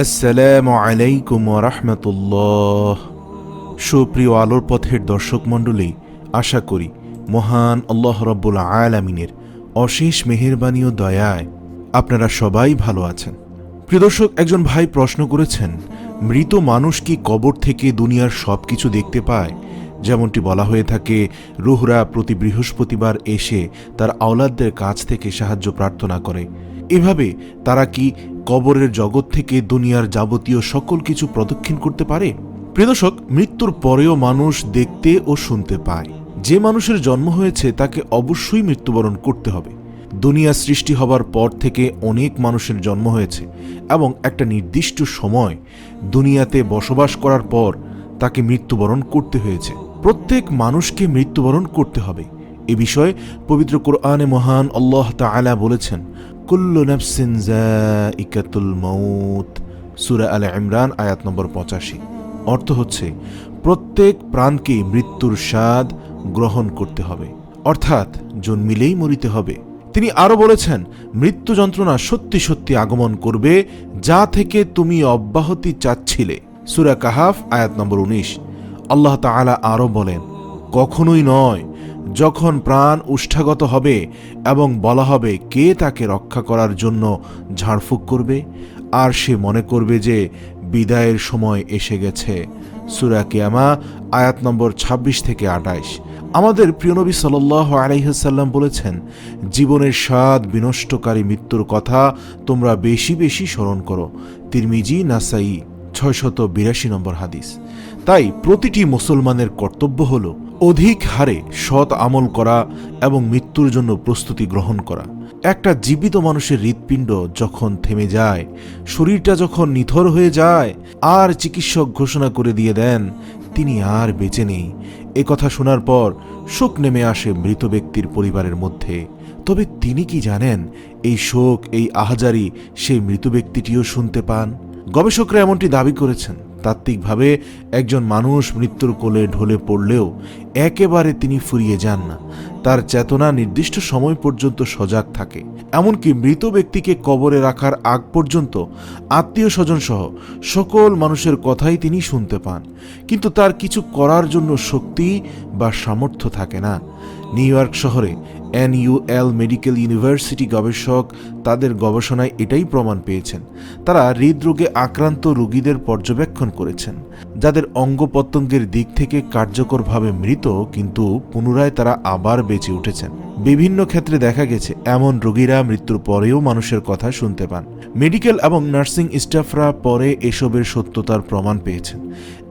আসসালামু আলাইকুম ওয়া রাহমাতুল্লাহ। সুপ্রিয় আলোর পথের দর্শক মণ্ডলী, আশা করি মহান আল্লাহ রাব্বুল আলামিনের অশেষ মেহেরবানি ও দয়ায় আপনারা সবাই ভালো আছেন। প্রিয় দর্শক, একজন ভাই প্রশ্ন করেছেন, মৃত মানুষ কি কবর থেকে দুনিয়ার সব কিছু দেখতে পায়? যেমনটি বলা হয়ে থাকে, রুহরা প্রতি বৃহস্পতিবার এসে তার আওলাদদের কাছ থেকে সাহায্য প্রার্থনা করে। এভাবে তারা কি কবরের জগৎ থেকে দুনিয়ার যাবতীয় সকল কিছু প্রদক্ষিণ করতে পারে? প্রিয় দর্শক, মৃত্যুর পরেও মানুষ দেখতে ও শুনতে পায়। যে মানুষের জন্ম হয়েছে তাকে অবশ্যই মৃত্যুবরণ করতে হবে। দুনিয়া সৃষ্টি হবার পর থেকে অনেক মানুষের জন্ম হয়েছে এবং একটা নির্দিষ্ট সময় দুনিয়াতে বসবাস করার পর তাকে মৃত্যুবরণ করতে হয়েছে। প্রত্যেক মানুষকে মৃত্যুবরণ করতে হবে। এ বিষয়ে পবিত্র কোরআনে মহান আল্লাহ তাআলা বলেছেন, কুল্লু নাফসিন যায়িকাতুল মাউত, সূরা আলে ইমরান আয়াত নম্বর 85। অর্থ হচ্ছে, প্রত্যেক প্রাণকে মৃত্যুর স্বাদ গ্রহণ করতে হবে, অর্থাৎ জন্মিলেই মরিতে হবে। তিনি আরো বলেছেন, মৃত্যু যন্ত্রণা সত্যি সত্যি আগমন করবে, যা থেকে তুমি অব্যাহতি চাচ্ছিলে, সূরা কাহাফ আয়াত নম্বর 19। আল্লাহ তাআলা আরো বলেন, কখনোই নয়, যখন প্রাণ উষ্ঠাগত হবে এবং বলা হবে কে তাকে রক্ষা করার জন্য ঝাড়ফুঁক করবে, আর সে মনে করবে যে বিদায়ের সময় এসে গেছে, সূরা কিয়ামা আয়াত নম্বর 26 থেকে 28। আমাদের প্রিয় নবী সাল্লাল্লাহু আলাইহি ওয়াসাল্লাম বলেছেন, জীবনের স্বাদ বিনষ্টকারী মৃত্যুর কথা তোমরা বেশি বেশি স্মরণ করো, তিরমিজি, নাসাই 682 নম্বর হাদিস। তাই প্রতিটি মুসলমানের কর্তব্য হল অধিক হারে সৎ আমল করা এবং মৃত্যুর জন্য প্রস্তুতি গ্রহণ করা। একটা জীবিত মানুষের হৃৎপিণ্ড যখন থেমে যায়, শরীরটা যখন নিথর হয়ে যায়, আর চিকিৎসক ঘোষণা করে দিয়ে দেন তিনি আর বেঁচে নেই, এ কথা শোনার পর শোক নেমে আসে মৃত ব্যক্তির পরিবারের মধ্যে। তবে তিনি কি জানেন, এই শোক, এই আহাজারি সেই মৃত ব্যক্তিটিও শুনতে পান? গবেষকরা এমনটি দাবি করেছেন, তাত্ত্বিকভাবে একজন মানুষ মৃত্যুর কোলে ঢলে পড়লেও একেবারে তিনি ফুরিয়ে যান না। তার চেতনা নির্দিষ্ট সময় পর্যন্ত সজাগ থাকে। এমনকি মৃত ব্যক্তিকে কবরে রাখার আগ পর্যন্ত আত্মীয় স্বজন সহ সকল মানুষের কথাই তিনি শুনতে পান, কিন্তু তার কিছু করার জন্য শক্তি বা সামর্থ্য থাকে না। নিউ ইয়র্ক শহরে NUL মেডিকেল ইউনিভার্সিটি গবেষক তাদের গবেষণায় এটাই প্রমাণ পেয়েছেন। তারা হৃদরোগে আক্রান্ত রোগীদের পর্যবেক্ষণ করেছেন, যাদের অঙ্গ প্রত্যঙ্গের দিক থেকে কার্যকরভাবে মৃত, কিন্তু পুনরায় তারা আবার বেঁচে উঠেছেন। বিভিন্ন ক্ষেত্রে দেখা গেছে এমন রোগীরা মৃত্যুর পরেও মানুষের কথা শুনতে পান। মেডিকেল এবং নার্সিং স্টাফরা পরে এসবের সত্যতার প্রমাণ পেয়েছেন।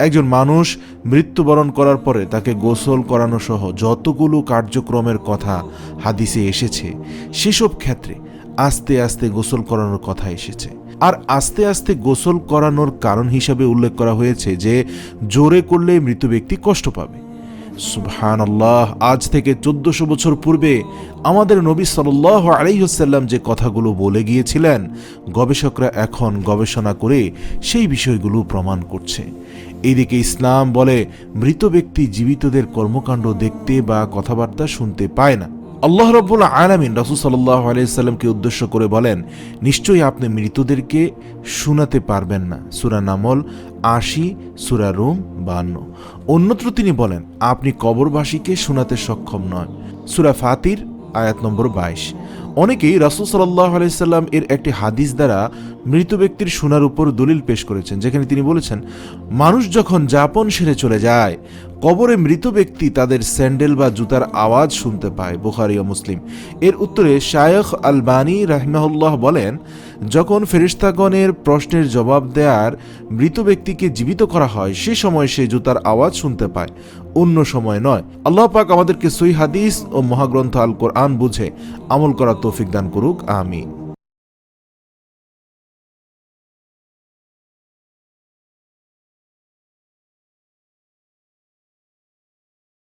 একজন মানুষ মৃত্যুবরণ করার পরে তাকে গোসল করানো সহ যতগুলো কার্যক্রমের কথা হাদিসে এসেছে, সেসব ক্ষেত্রে আস্তে আস্তে গোসল করানোর কথা এসেছে। আর আস্তে আস্তে গোসল করানোর কারণ হিসাবে উল্লেখ করা হয়েছে যে জোরে করলে মৃত ব্যক্তি কষ্ট পাবে। সুবহানাল্লাহ, আজ থেকে 1400 বছর পূর্বে আমাদের নবী সাল্লাল্লাহু আলাইহি ওয়াসাল্লাম যে কথাগুলো বলে গিয়েছিলেন, গবেষকরা এখন গবেষণা করে সেই বিষয়গুলো প্রমাণ করছে। এইদিকে ইসলাম বলে মৃত ব্যক্তি জীবিতদের কর্মকাণ্ড দেখতে বা কথাবার্তা শুনতে পায় না। আল্লাহ রাব্বুল আলামিন রাসূল সাল্লাল্লাহু আলাইহি ওয়াসাল্লামকে উদ্দেশ্য করে বলেন, নিশ্চয়ই আপনি মৃতদেরকে শোনাতে পারবেন না, সূরা নামল 80, সূরা রুম 52। অন্যত্র তিনি বলেন, আপনি কবরবাসীকে শোনাতে সক্ষম নয়, সূরা ফাতির আয়াত নম্বর 22। অনেকেই রাসূল সাল্লাল্লাহু আলাইহি ওয়াসাল্লাম এর একটি হাদিস দ্বারা মৃত ব্যক্তির শোনার উপর দলিল পেশ করেছেন, যেখানে তিনি বলেছেন, মানুষ যখন যাপন সেরে চলে যায়, কবরে মৃত ব্যক্তি তাদের স্যান্ডেল বা জুতার আওয়াজ শুনতে পায়, বুখারী ও মুসলিম। এর উত্তরে শায়খ আলবানী রাহিমাহুল্লাহ বলেন, যখন ফেরেশতাগণের প্রশ্নের জবাব দেওয়ার মৃত ব্যক্তিকে জীবিত করা হয়, সে সময় সে জুতার আওয়াজ শুনতে পায়, অন্য সময় নয়। আল্লাহ পাক আমাদেরকে সহিহ হাদিস ও মহাগ্রন্থ আল কোরআন বুঝে আমল করার তৌফিক দান করুক, আমিন।